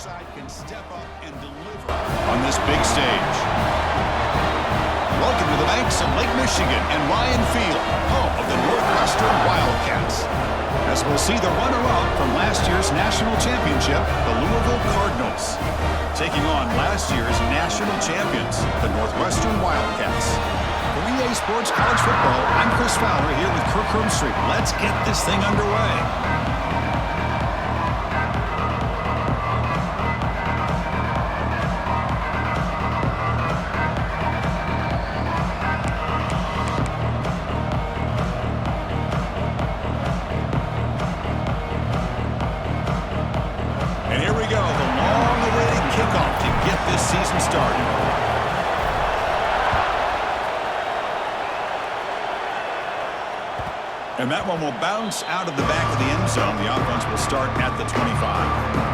side can step up and deliver on this big stage. Welcome to the banks of Lake Michigan and Ryan Field, home of the Northwestern Wildcats. As we'll see the runner-up from last year's national championship, the Lousville Cardinals, taking on last year's national champions, the Northwestern Wildcats. For EA Sports College Football, I'm Chris Fowler here with Kirk Hermstreet. Let's get this thing underway. Season started. And that one will bounce out of the back of the end zone. The offense will start at the 25.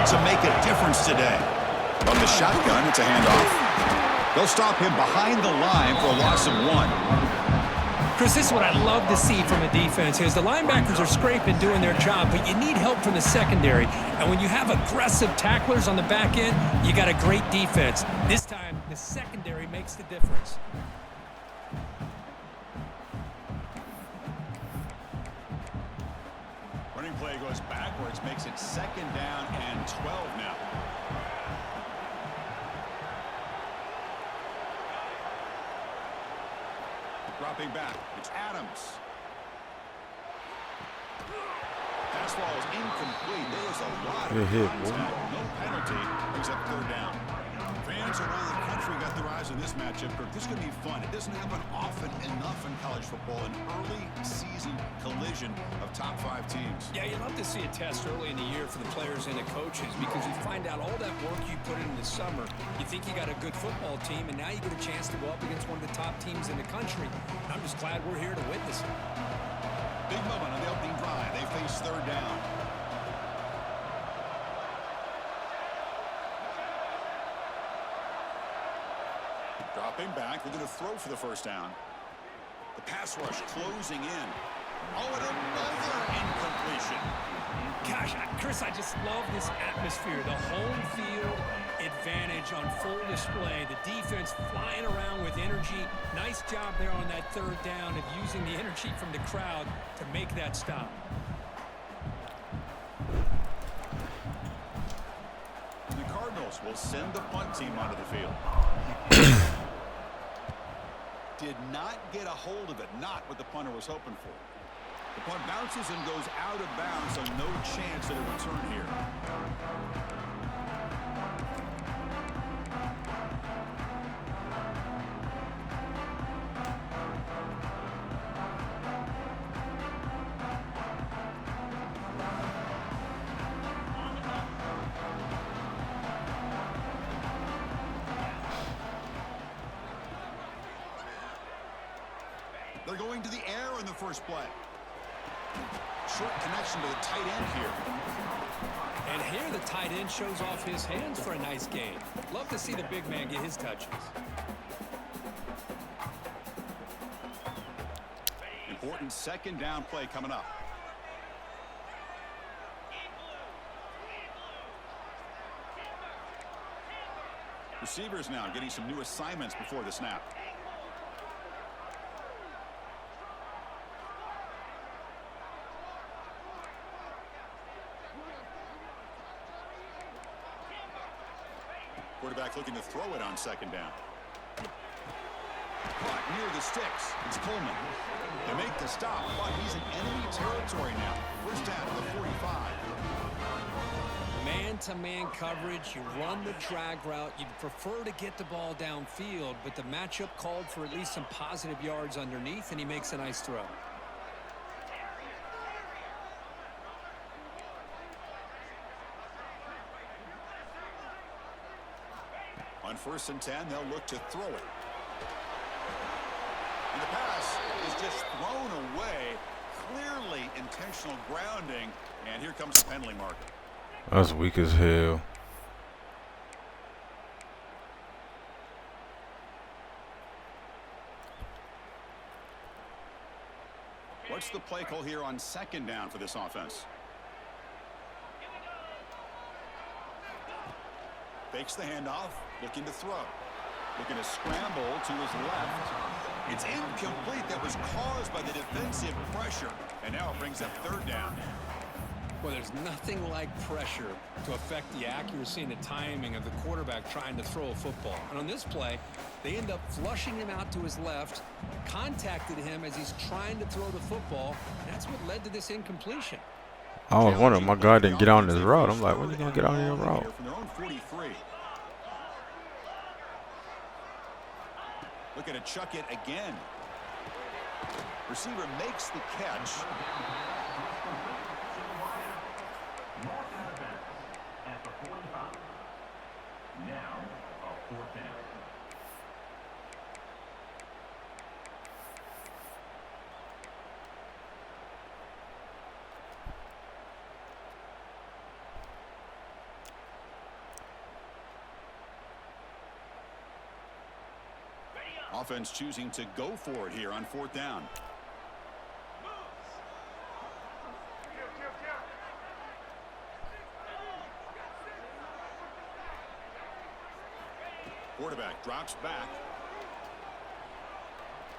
To make a difference today. From the shotgun, it's a handoff. They'll stop him behind the line for a loss of 1. Chris, this is what I love to see from a defense is the linebackers are scraping, doing their job, but you need help from the secondary. And when you have aggressive tacklers on the back end, you got a great defense. This time, the secondary makes the difference. Running play goes backwards, makes it 2nd down and 12 now. Dropping back, it's Adams. Pass ball is incomplete. There was a lot of contact. No penalty, except 3rd down. Fans around the country got their eyes on this matchup. This is going to be fun. It doesn't happen often enough in college football, an early season collision of top 5 teams. Yeah, you love to see a test early in the year for the players and the coaches because you find out all that work you put in the summer. You think you got a good football team, and now you get a chance to go up against one of the top teams in the country. I'm just glad we're here to witness it. Big moment on the opening drive. They face 3rd down. Dropping back, they're going to throw for the 1st down. The pass rush closing in. Oh, and another incompletion. Gosh, Chris, I just love this atmosphere. The home field advantage on full display. The defense flying around with energy. Nice job there on that 3rd down of using the energy from the crowd to make that stop. The Cardinals will send the punt team onto the field. Did not get a hold of it, not what the punter was hoping for. The punt bounces and goes out of bounds, so no chance at a return here. They're going to the air in the first play. Short connection to the tight end here. And here the tight end shows off his hands for a nice game. Love to see the big man get his touches. Important 2nd down play coming up. Receivers now getting some new assignments before the snap. Quarterback looking to throw it on 2nd down. Caught near the sticks. It's Coleman. They make the stop, but he's in enemy territory now. 1st down to the 45. Man-to-man coverage. You run the drag route. You'd prefer to get the ball downfield, but the matchup called for at least some positive yards underneath, and he makes a nice throw. On 1st and 10, they'll look to throw it. And the pass is just thrown away. Clearly intentional grounding. And here comes the penalty mark. That's weak as hell. What's the play call here on second down for this offense? Fakes the handoff, looking to throw. Looking to scramble to his left. It's incomplete. That was caused by the defensive pressure. And now it brings up third down. Well, there's nothing like pressure to affect the accuracy and the timing of the quarterback trying to throw a football. And on this play, they end up flushing him out to his left, contacted him as he's trying to throw the football. That's what led to this incompletion. I was wondering, my guy didn't get on his route. I'm like, when you gonna get on your route? From their own 43. Looking to chuck it again. Receiver makes the catch. Offense choosing to go for it here on fourth down. Quarterback drops back.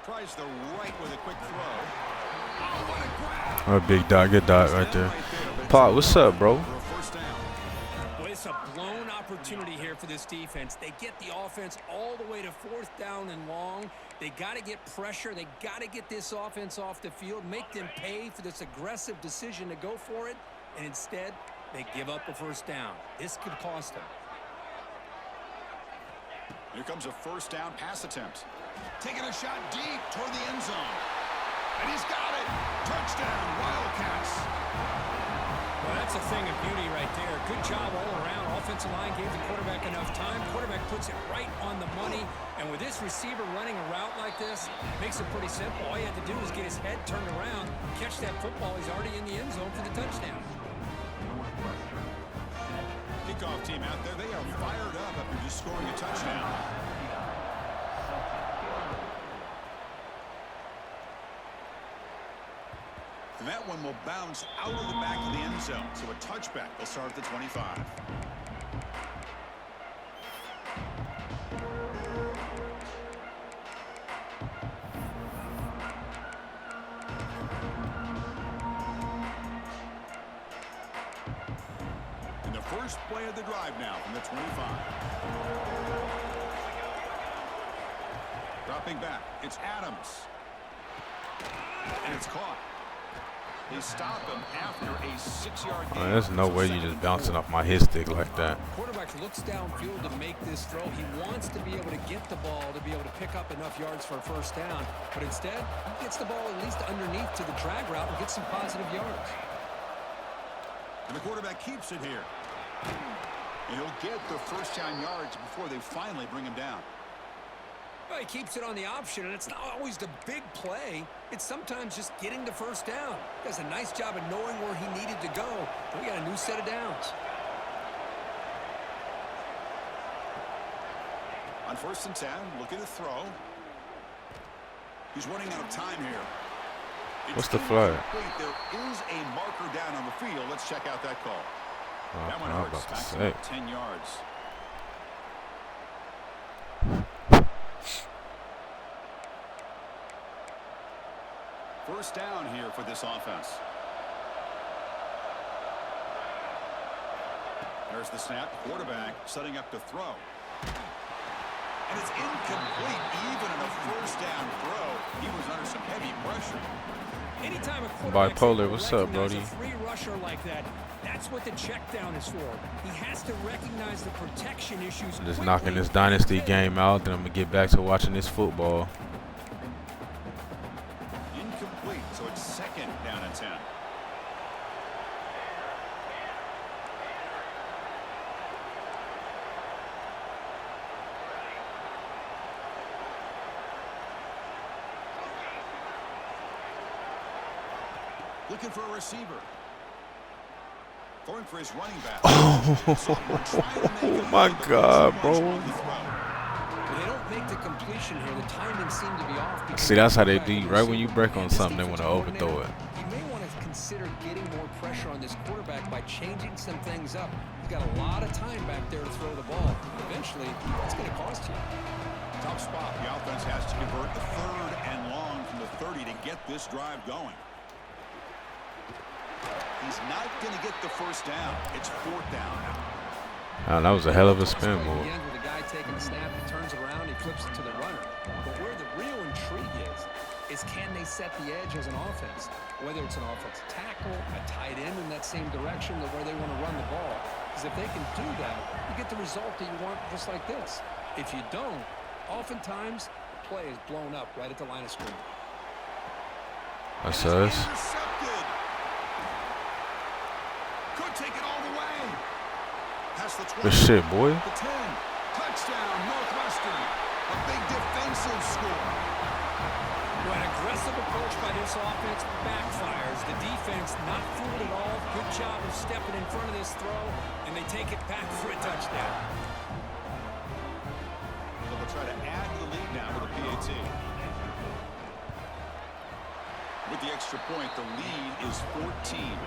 Tries the right with a quick throw. Oh, what a grab! A big dot, good dot right there. Pop, what's up, bro? Well, it's a blown opportunity here for this defense. They get the offense all the way to fourth down and long. They got to get pressure. They got to get this offense off the field, make them pay for this aggressive decision to go for it, and instead they give up a first down. This could cost them. Here comes a first down pass attempt. Taking a shot deep toward the end zone. And he's got it. Touchdown, Wildcats. Well, that's a thing of beauty right there. Good job all around. Offensive line gave the quarterback enough time. Quarterback puts it right on the money. And with this receiver running a route like this, makes it pretty simple. All you have to do is get his head turned around, catch that football. He's already in the end zone for the touchdown. Kickoff team out there, they are fired up after just scoring a touchdown. And that one will bounce out of the back of the end zone. So a touchback will start at the 25. And the first play of the drive now from the 25. Dropping back, it's Adams. And it's caught. They stop him after a 6-yard gain. There's no way you just bouncing off my hit stick like that. Quarterback looks downfield to make this throw. He wants to be able to get the ball to be able to pick up enough yards for a first down. But instead, he gets the ball at least underneath to the drag route and gets some positive yards. And the quarterback keeps it here. And he'll get the first down yards before they finally bring him down. Well, he keeps it on the option, and it's not always the big play. It's sometimes just getting the first down. He does a nice job of knowing where he needed to go. And we got a new set of downs. On first and 10, looking to throw. He's running out of time here. What's the flag? There is a marker down on the field. Let's check out that call. That one I was hurts. about to Back say. about 10 yards. First down here for this offense. There's the snap. Quarterback setting up to throw. And it's incomplete. Even in a first down throw, he was under some heavy pressure. Anytime a quarterback Bipolar, what's up, Brody? a free rusher like that, that's what the check down is for. He has to recognize the protection issues. I'm just knocking this dynasty game out, then I'm gonna get back to watching this football. Incomplete, so it's second down and 10. Looking for a receiver. Throwing for his running back. Oh my God, bro. They don't make the completion here. The timing seemed to be off. See, that's how they do. Right when you break on something, they want to overthrow it. You may want to consider getting more pressure on this quarterback by changing some things up. He's got a lot of time back there to throw the ball. Eventually, it's going to cost you. Tough spot. The offense has to convert the 3rd and long from the 30 to get this drive going. He's not going to get the first down. It's 4th down. Oh, that was a hell of a spin move. With the guy taking the snap, he turns around, he flips it to the runner. But where the real intrigue is can they set the edge as an offense? Whether it's an offensive tackle, a tight end in that same direction to where they want to run the ball. Because if they can do that, you get the result that you want just like this. If you don't, oftentimes the play is blown up right at the line of scrimmage. That's us. Could take it all the way. Past the 20. Good shit, boy. The 10. Touchdown, Northwestern. A big defensive score. Well, an aggressive approach by this offense backfires. The defense not fooled at all. Good job of stepping in front of this throw, and they take it back for a touchdown. So they'll try to add to the lead now with a PAT. With the extra point, the lead is 14.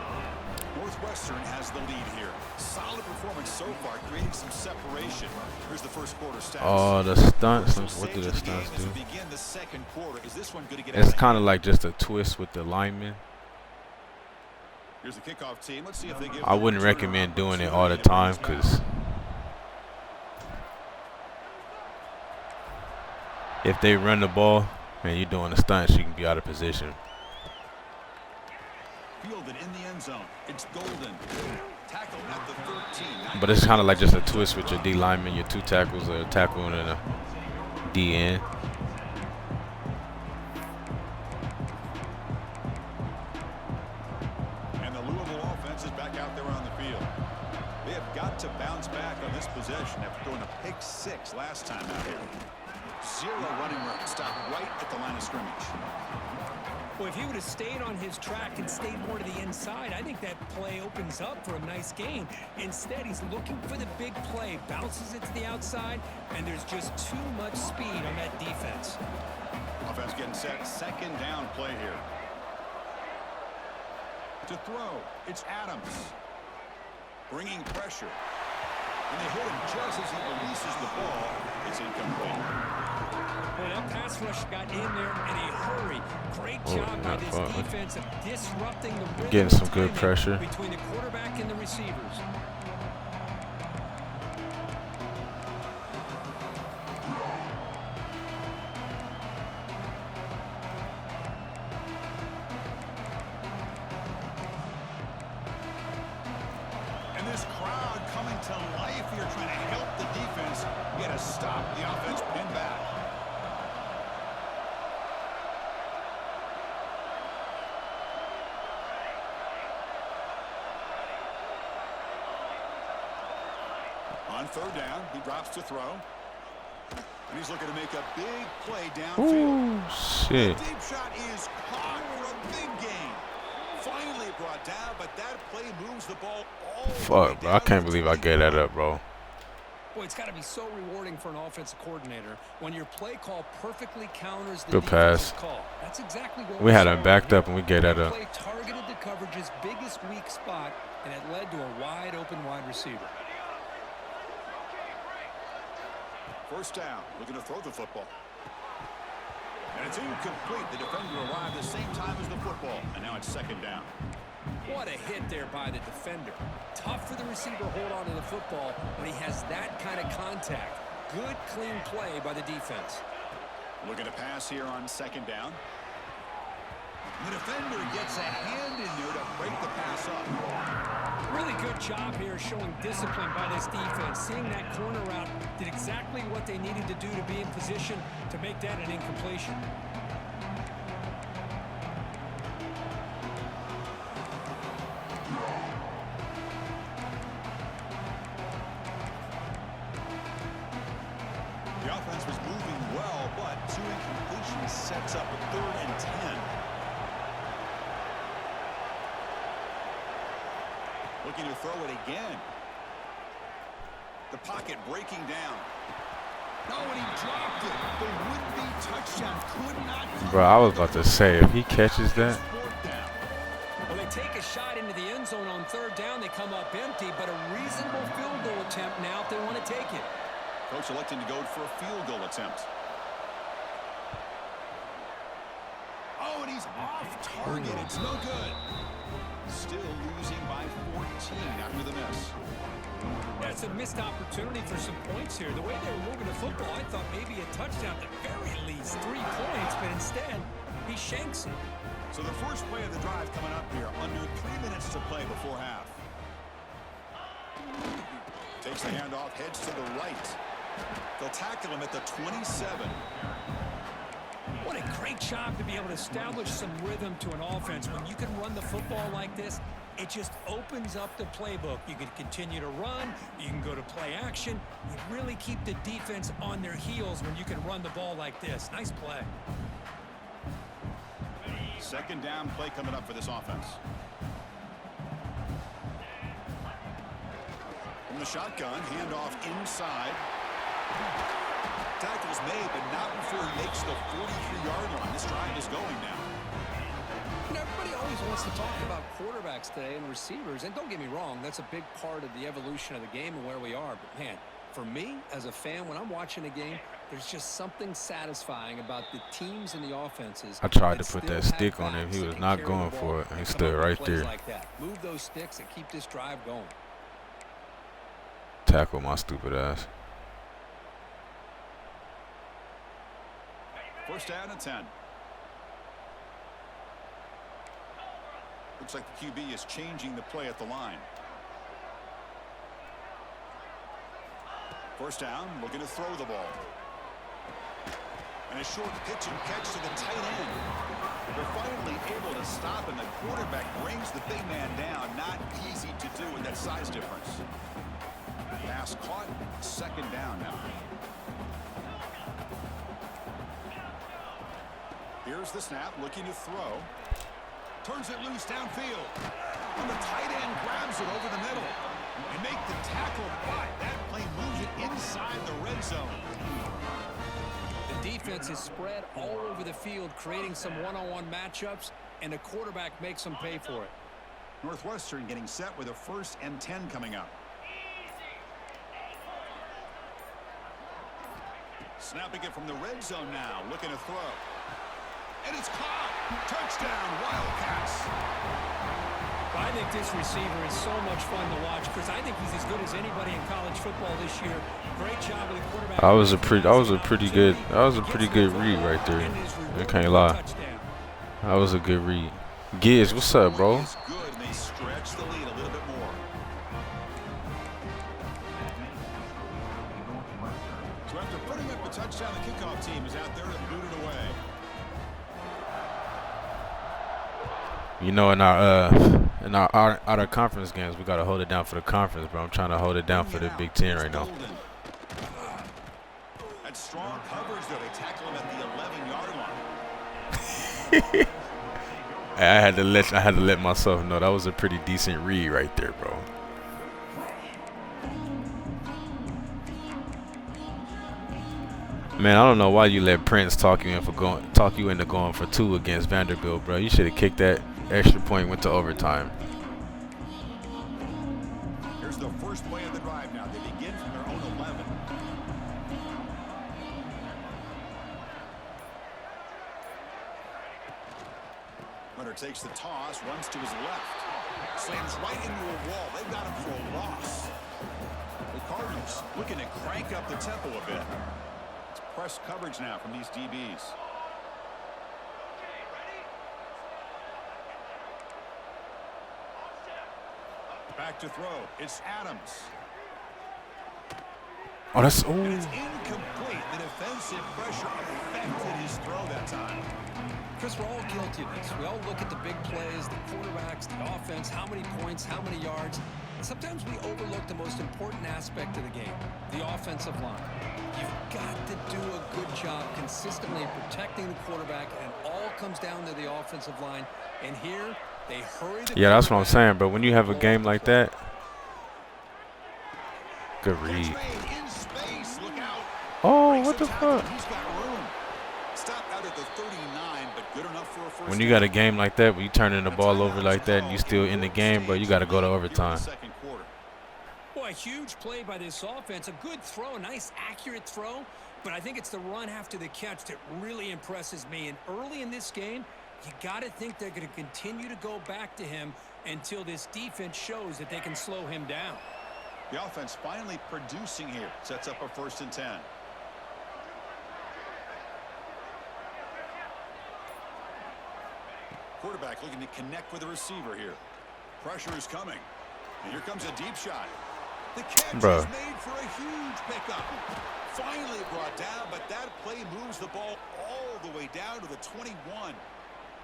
Northwestern has the lead here. Solid performance so far, creating some separation. Here's the first quarter stats. Oh, the stunts. What do the stunts do? It's kind of like just a twist with the linemen. Here's the kickoff team. Let's see if they give I wouldn't recommend doing it all the time because if they run the ball and you're doing the stunts, you can be out of position. Fielded in the end zone. It's Golden. Tackle at the 13. But it's kind of like just a twist with your D lineman, your 2 tackles, a tackle and a D end. And the Lousville offense is back out there on the field. They have got to bounce back on this possession after throwing a pick 6 last time out here. 0 running room. Stopped right at the line of scrimmage. Well, if he would have stayed on his track and stayed more to the inside, I think that play opens up for a nice gain. Instead, he's looking for the big play, bounces it to the outside, and there's just too much speed on that defense. Offense getting set. 2nd down play here. To throw, it's Adams. Bringing pressure. And they hit him just as he releases the ball. It's incomplete. Well, that pass rush got in there in a hurry. Great job by this defense of disrupting the rhythm. Getting some good pressure between the quarterback and the receivers. And this crowd coming to life here, trying to help the defense get a stop. The offense pinned back. On 3rd down, he drops to throw. And he's looking to make a big play downfield. Oh, shit. The deep shot is caught for a big gain. Finally brought down, but that play moves the ball all the way Fuck, bro. I can't believe I gave that up, bro. Boy, it's got to be so rewarding for an offensive coordinator when your play call perfectly counters the Good pass. call. That's exactly what We had him backed up and we gave that up. The play targeted the coverage's biggest weak spot, and it led to a wide open wide receiver. 1st down, looking to throw the football. And it's incomplete. The defender arrived the same time as the football. And now it's 2nd down. What a hit there by the defender. Tough for the receiver to hold on to the football when he has that kind of contact. Good, clean play by the defense. Looking to pass here on 2nd down. The defender gets a hand in there to break the pass up. Really good job here showing discipline by this defense. Seeing that corner route, did exactly what they needed to do to be in position to make that an incompletion. The offense was moving well, but 2 incompletions sets up a 3rd and 10. Looking to throw it again. The pocket breaking down. Oh, and he dropped it. The would-be touchdown could not come. Bro, I was about to say, if he catches that. Well, they take a shot into the end zone on third down. They come up empty, but a reasonable field goal attempt now if they want to take it. Coach electing to go for a field goal attempt. Oh, and he's off target. It's no good. Still losing by 14 after the miss. That's a missed opportunity for some points here. The way they were moving the football, I thought maybe a touchdown at the very least, 3 points, but instead, he shanks it. So the first play of the drive coming up here, under 3 minutes to play before half. Takes the handoff, heads to the right. They'll tackle him at the 27. What a great job to be able to establish some rhythm to an offense. When you can run the football like this, it just opens up the playbook. You can continue to run. You can go to play action. You really keep the defense on their heels when you can run the ball like this. Nice play. Second down play coming up for this offense. From the shotgun, handoff inside. Tackle's made, but not before he makes the 43-yard line. This drive is going now. Everybody always wants to talk about quarterbacks today and receivers, and don't get me wrong, that's a big part of the evolution of the game and where we are. But, man, for me, as a fan, when I'm watching a game, there's just something satisfying about the teams and the offenses. I tried to put that stick on him. He was not going for it. He stood right there. Like that. Move those sticks and keep this drive going. Tackle my stupid ass. First down and 10. Looks like the QB is changing the play at the line. First down, looking to throw the ball. And a short pitch and catch to the tight end. They're finally able to stop, and the quarterback brings the big man down. Not easy to do with that size difference. Pass caught, second down now. Here's the snap, looking to throw. Turns it loose downfield. And the tight end grabs it over the middle. And make the tackle, but that play moves it inside the red zone. The defense is spread all over the field, creating some one-on-one matchups, and the quarterback makes them pay for it. Northwestern getting set with a 1st and 10 coming up. Snapping it from the red zone now, looking to throw. And it's caught. Touchdown, Wildcats. I think this receiver is so much fun to watch because I think he's as good as anybody in college football this year. Great job with the quarterback. That was a pretty good read right there. I can't lie. That was a good read. Giz, what's up, bro? Good, and they stretch the lead a little bit more. So after putting up the touchdown, the kickoff team is out there to boot it away. You know, in our out of conference games, we gotta hold it down for the conference, bro. I'm trying to hold it down for the Big Ten right now. That's strong coverage, though. They tackle him at the 11-yard line. I had to let myself know that was a pretty decent read right there, bro. Man, I don't know why you let Prince talk you into going for 2 against Vanderbilt, bro. You should have kicked that extra point, went to overtime. Here's the first play of the drive now. They begin from their own 11. Runner takes the toss, runs to his left. Slams right into a wall. They've got him for a loss. The Cardinals looking to crank up the tempo a bit. It's press coverage now from these DBs. Back to throw. It's Adams. Oh, that's And it's incomplete. The defensive pressure affected his throw that time. Chris, we're all guilty of this. We all look at the big plays, the quarterbacks, the offense, how many points, how many yards. And sometimes we overlook the most important aspect of the game, the offensive line. You've got to do a good job consistently protecting the quarterback, and it all comes down to the offensive line. And here, they hurry the Yeah, that's what I'm saying, bro. When you have a game like that, Good Catch read. made in space. Look out. Oh, Breaks what the tackle. fuck? He's got room. Stopped out at the 39, but good enough for a first When you down. got a game like that, where you turning the A ball over timeout like that, and you called still in in the group game, bro, you stage got to go to here in the overtime. second quarter. Boy, a huge play by this offense. A good throw, a nice accurate throw. But I think it's the run after the catch that really impresses me. And early in this game, you got to think they're going to continue to go back to him until this defense shows that they can slow him down. The offense finally producing here. Sets up a 1st and 10. Quarterback looking to connect with the receiver here. Pressure is coming. And here comes a deep shot. The catch is made for a huge pickup. Finally brought down, but that play moves the ball all the way down to the 21.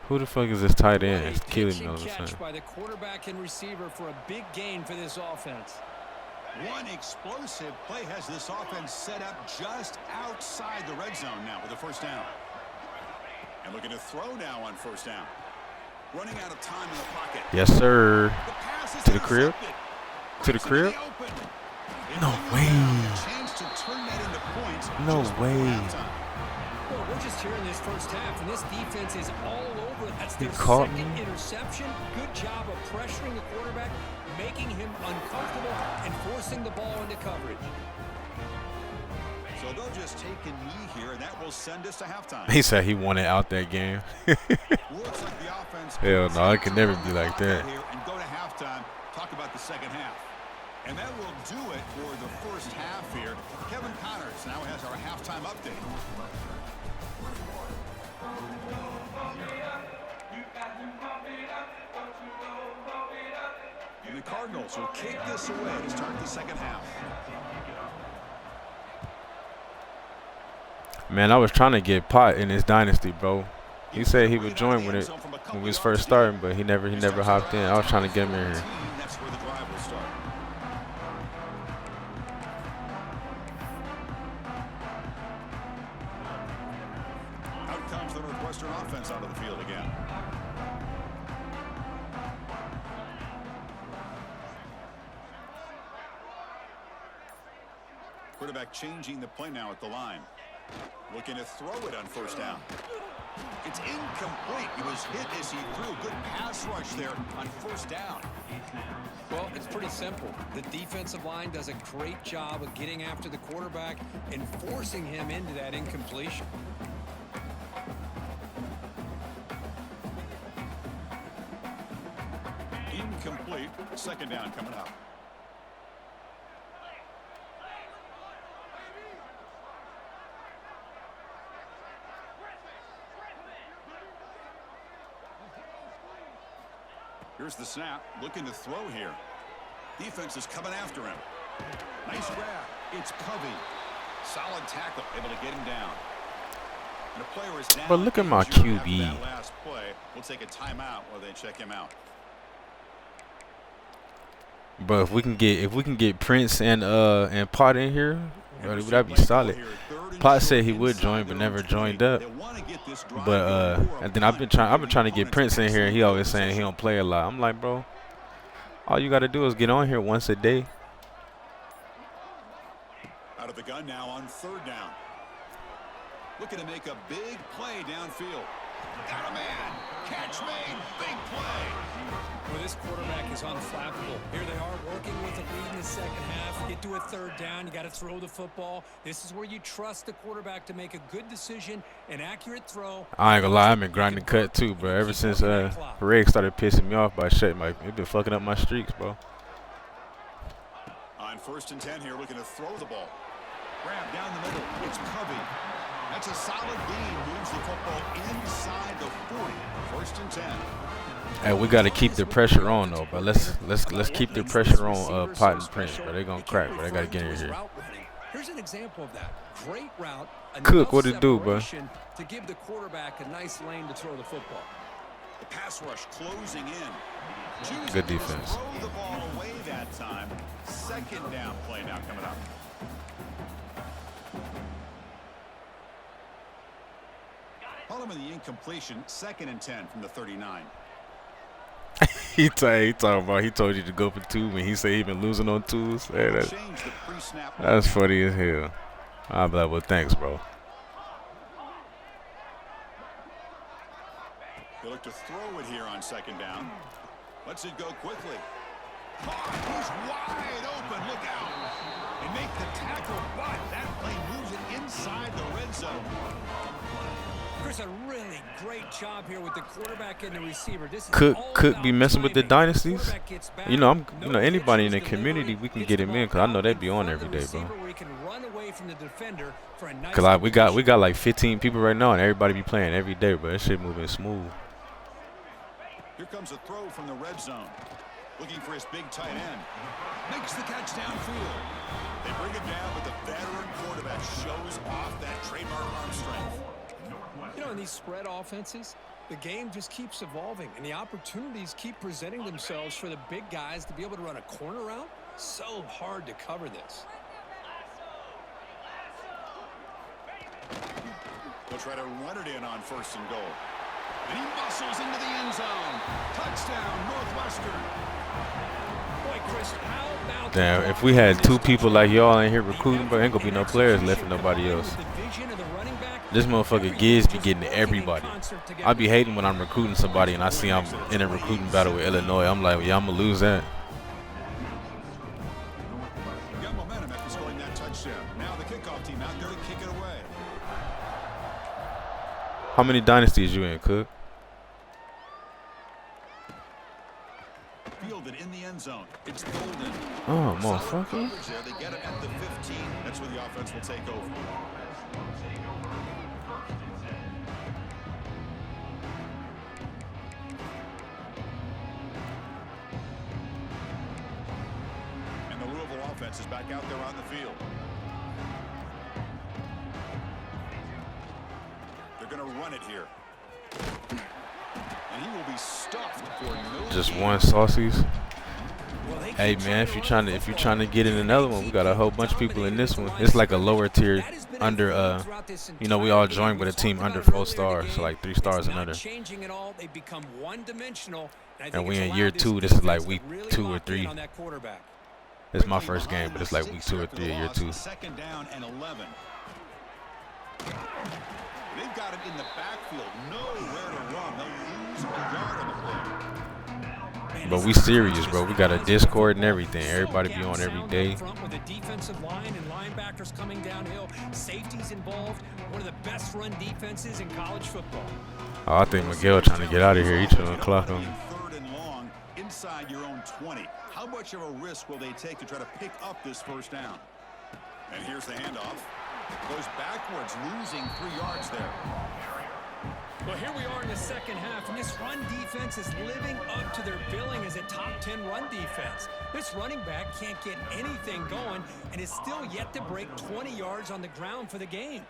Who the fuck is this tight end? It's Great killing pitch me all and of a catch sudden. by the quarterback and receiver for a big gain for this offense. One explosive play has this offense set up just outside the red zone now with a 1st down. And looking to throw now on 1st down. Running out of time in the pocket. Yes, sir. The pass is To the crib? intercepted. To the Breaks into crib? the open. No It way. a chance to turn that into points No just before way. halftime. Well, we're just here in this first half, and this defense is all over. That's their caught second me. interception. Good job of pressuring the quarterback, making him uncomfortable, and forcing the ball into coverage. So they'll just take a knee here, and that will send us to halftime. He said he wanted out that game. Looks like the offense Hell no, it can never be like that. here and go to halftime. Talk about the second half. And that will do it for the first half here. Kevin Connors now has our halftime update. And the Cardinals will kick this away to start the second half. Man, I was trying to get Pot in his dynasty, bro. He said he would join when we was first starting, but he never hopped in. I was trying to get him in here. That's where the drive will start. Out comes the Northwestern offense onto the field again. Quarterback changing the play now at the line. Looking to throw it on 1st down. It's incomplete. He was hit as he threw a good pass rush there on 1st down. Well, it's pretty simple. The defensive line does a great job of getting after the quarterback and forcing him into that incompletion. Incomplete. 2nd down coming up. Here's the snap. Looking to throw here. Defense is coming after him. Nice grab. It's Covey. Solid tackle. Able to get him down. And the player is down. But look at my Injured after QB. that last play. We'll take a timeout while they check him out. But if we can get Prince and Pot in here, that'd be solid. Pot said he would join, but never joined up. But and then I've been trying to get Prince in here, and he always saying he don't play a lot. I'm like, bro, all you got to do is get on here once a day. Out of the gun now on 3rd down. Looking to make a big play downfield. Got a man. Catch made. Big play. Well, this quarterback is unflappable. Here they are working with the lead in the second half. Get to a 3rd down. You got to throw the football. This is where you trust the quarterback to make a good decision, an accurate throw. I ain't gonna lie, I've been grinding cut too, bro. Ever since Reg started pissing me off by shit, it been fucking up my streaks, bro. On 1st and 10 here, looking to throw the ball. Grab down the middle. It's Covey. That's a solid gain. Moves the football inside the 40. 1st and 10. Hey, we got to keep the pressure on though, but let's keep the pressure on Pot and Prince, bro. They gonna crack, but they gotta get in here. Here's an example of that. Great route. Cook, what it do, bro? To give the quarterback a nice lane to throw the football. The pass rush closing in. Good defense. Throw the ball away that time. 2nd down play now coming up. Call him in the incompletion. 2nd and 10 from the 39. he talking about he told you to go for 2 when he said he been losing on 2s. Hey, that's funny as hell. I'm like, well, thanks, bro. They look to throw it here on 2nd down. Lets it go quickly. He's wide open. Look out. They make the tackle, but that play moves it inside the red zone. Chris, a really great job here with the quarterback and the receiver. This is Could be messing with the timing. dynasties. Quarterback gets back. You know, anybody in the No pitches community, delivered. we can Gets get the him ball in, cause I know out they in be on front of every the day, bro. receiver where he can run away from the defender for a nice Cause we got completion. like 15 people right now, and everybody be playing every day, but that shit moving smooth. Here comes a throw from the red zone. Looking for his big tight end. Makes the catch downfield. They bring it down, but the veteran quarterback shows off that trademark arm strength. You know, in these spread offenses, the game just keeps evolving, and the opportunities keep presenting themselves for the big guys to be able to run a corner route. So hard to cover this. They'll try to run it in on 1st and goal. And he muscles into the end zone. Touchdown, Northwestern. Boy, Chris, how about Damn, if we had 2 people like y'all in here recruiting, bro, ain't gonna be no players left for nobody else. This motherfucker Giz be getting everybody. I be hating when I'm recruiting somebody and I see I'm in a recruiting battle with Illinois. I'm like, yeah, I'm gonna lose that. Got momentum after scoring that touchdown. Now the kickoff team out there to kick it away. How many dynasties you in, Cook? Fielded in the end zone. It's golden. Oh, motherfucker. They get it at the 15. That's where the offense will take over. And the Lousville offense is back out there on the field. They're going to run it here. And he will be stuffed for no Just gain. one saucies. Hey man, if you're trying to get in another one, we got a whole bunch of people in this one. It's like a lower tier under you know, we all joined with a team under 4 stars, so like 3 stars and under. And we in year 2. This is like week 2 or 3. It's my first game, but it's like week 2 or 3 of year 2. 2nd down and 11. They've got it in the backfield. Nowhere to run. They'll lose a yard on the play. But we serious, bro. We got a Discord and everything. Everybody be on every day. With the defensive line and linebackers coming downhill, safeties involved. One of the best run defenses in college football. Oh, I think Miguel trying to get out of here. He trying to clock him. 3rd and long inside your own 20. How much of a risk will they take to try to pick up this 1st down? And here's the handoff. Goes backwards, losing 3 yards there. Well, here we are in the 2nd half, and this run defense is living up to their billing as a top 10 run defense. This running back can't get anything going and is still yet to break 20 yards on the ground for the game.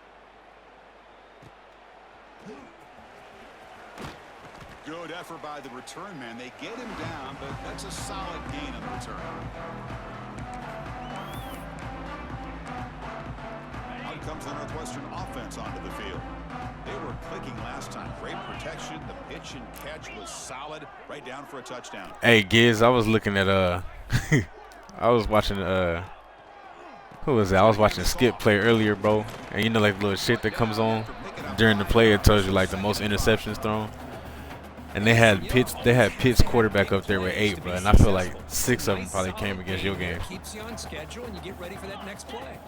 Good effort by the return man. They get him down, but that's a solid gain on the return. Out comes the Northwestern offense onto the field. They were clicking last time. Great protection. The pitch and catch was solid. Right down for a touchdown. Hey Giz, I was looking at I was watching who was that? I was watching Skip play earlier, bro. And you know, like the little shit that comes on during the play, it tells you like the most interceptions thrown. And they had Pitt's quarterback up there with 8, bro. And I feel like 6 of them probably came against your game. Keeps you on schedule and you get ready for that next play.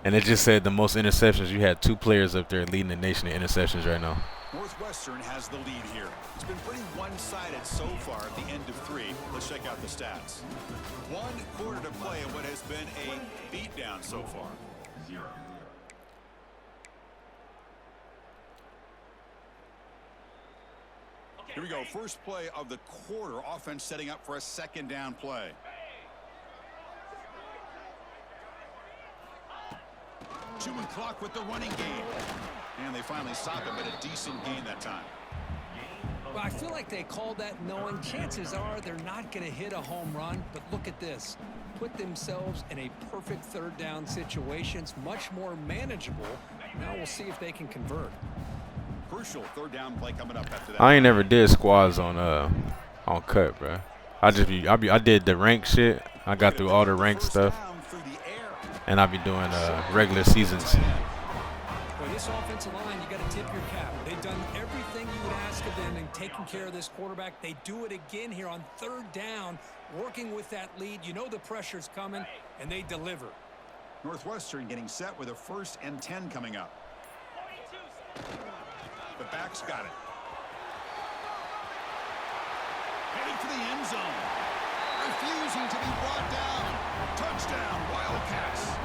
And it just said the most interceptions. You had 2 players up there leading the nation in interceptions right now. Northwestern has the lead here. It's been pretty one-sided so far at the end of 3. Let's check out the stats. 1 quarter to play in what has been a beatdown so far. Here we go. First play of the quarter. Offense setting up for a 2nd down play. Chewing clock with the running game. And they finally stop him, but a decent gain that time. Well, I feel like they called that knowing chances are they're not going to hit a home run. But look at this. Put themselves in a perfect 3rd down situation. It's much more manageable. Now we'll see if they can convert. Crucial 3rd down play coming up after that. I ain't never did squads on on cut, bro. I did the rank shit. I got through all the rank stuff, and I be doing regular seasons. Boy, this offensive line, you got to tip your cap. They've done everything you would ask of them in taking care of this quarterback. They do it again here on 3rd down, working with that lead. You know the pressure's coming, and they deliver. Northwestern getting set with a 1st and 10 coming up. The back's got it. Heading for the end zone. Refusing to be brought down. Touchdown, Wildcats.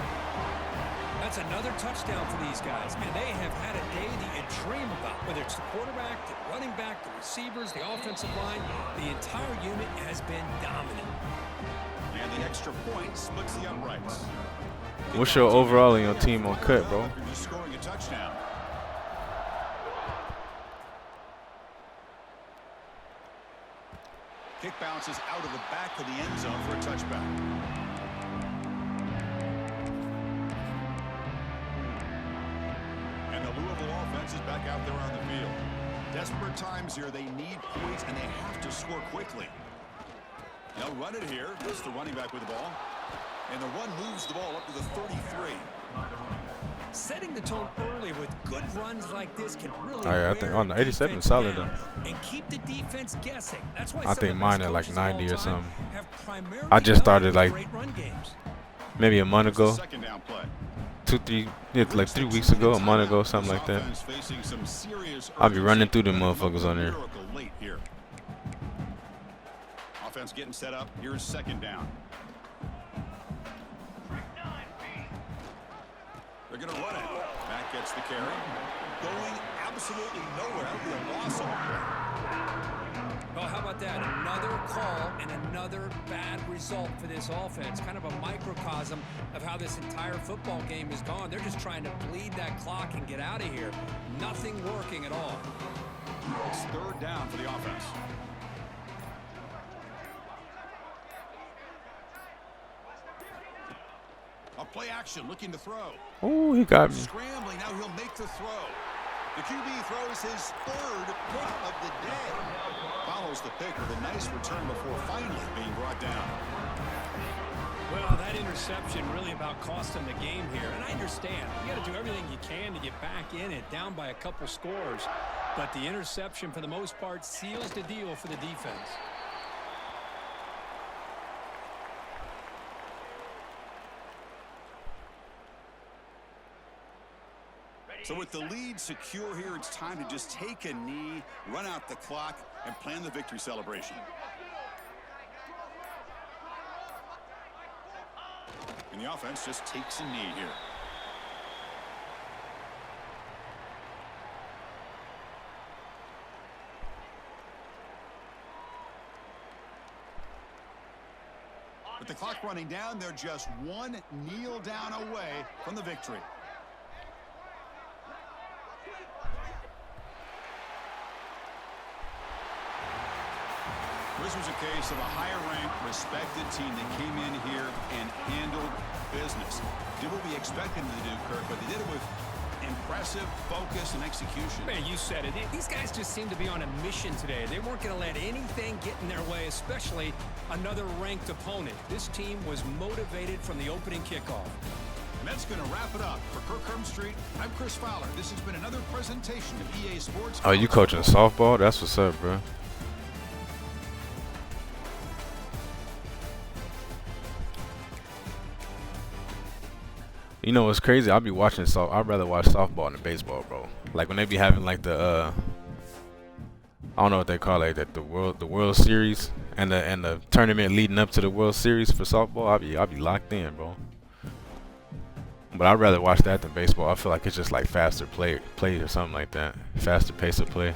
That's another touchdown for these guys. Man, they have had a day that you dream about. Whether it's the quarterback, the running back, the receivers, the offensive line, the entire unit has been dominant. And the extra point splits the uprights. What's your overall in your team on cut, bro? Just scoring a touchdown. Kick bounces out of the back of the end zone for a touchback. And the Lousville offense is back out there on the field. Desperate times here. They need points, and they have to score quickly. They'll run it here. That's the running back with the ball. And the run moves the ball up to the 33. Setting the tone early with good runs like this can really I think on the 87 solid though. And keep the defense guessing. That's why I think mine at like 90 or something. something. I just started like maybe a month ago. Second down play. like 3 weeks ago, a month ago, something like that. I'll be running through them motherfuckers on there. Offense getting set up. Here's 2nd down. They're going to run it. Matt gets the carry. Going absolutely nowhere. That would be a loss on play. Well, how about that? Another call and another bad result for this offense. Kind of a microcosm of how this entire football game is gone. They're just trying to bleed that clock and get out of here. Nothing working at all. It's 3rd down for the offense. A play action, looking to throw. Oh, he got me. Scrambling, now he'll make the throw. The QB throws his 3rd pick of the day. Follows the pick with a nice return before finally being brought down. Well, that interception really about cost them the game here. And I understand. You got to do everything you can to get back in it, down by a couple scores. But the interception, for the most part, seals the deal for the defense. So with the lead secure here, it's time to just take a knee, run out the clock, and plan the victory celebration. And the offense just takes a knee here. With the clock running down, they're just one kneel down away from the victory. This was a case of a higher-ranked, respected team that came in here and handled business. Did what we expected them to do, Kirk, but they did it with impressive focus and execution. Man, you said it. These guys just seem to be on a mission today. They weren't going to let anything get in their way, especially another ranked opponent. This team was motivated from the opening kickoff. And that's going to wrap it up. For Kirk Street, I'm Chris Fowler. This has been another presentation of EA Sports. Oh, you coaching softball? That's what's up, bro. You know what's crazy? I'll be watching I'd rather watch softball than baseball, bro. Like when they be having like the I don't know what they call it, like the World Series and the tournament leading up to the World Series for softball. I'll be locked in, bro. But I'd rather watch that than baseball. I feel like it's just like faster play or something like that. Faster pace of play.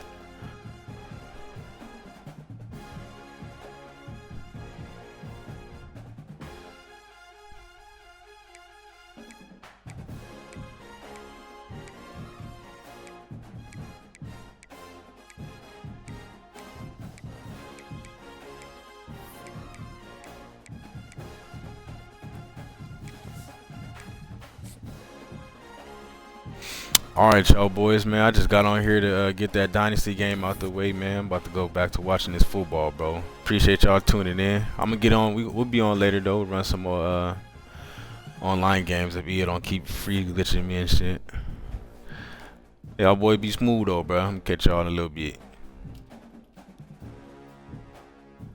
All right, y'all boys, man. I just got on here to get that dynasty game out the way, man. I'm about to go back to watching this football, bro. Appreciate y'all tuning in. I'm gonna get on. We'll be on later though. Run some more online games if you don't keep free glitching me and shit. Y'all boy be smooth though, bro. I'm gonna catch y'all in a little bit.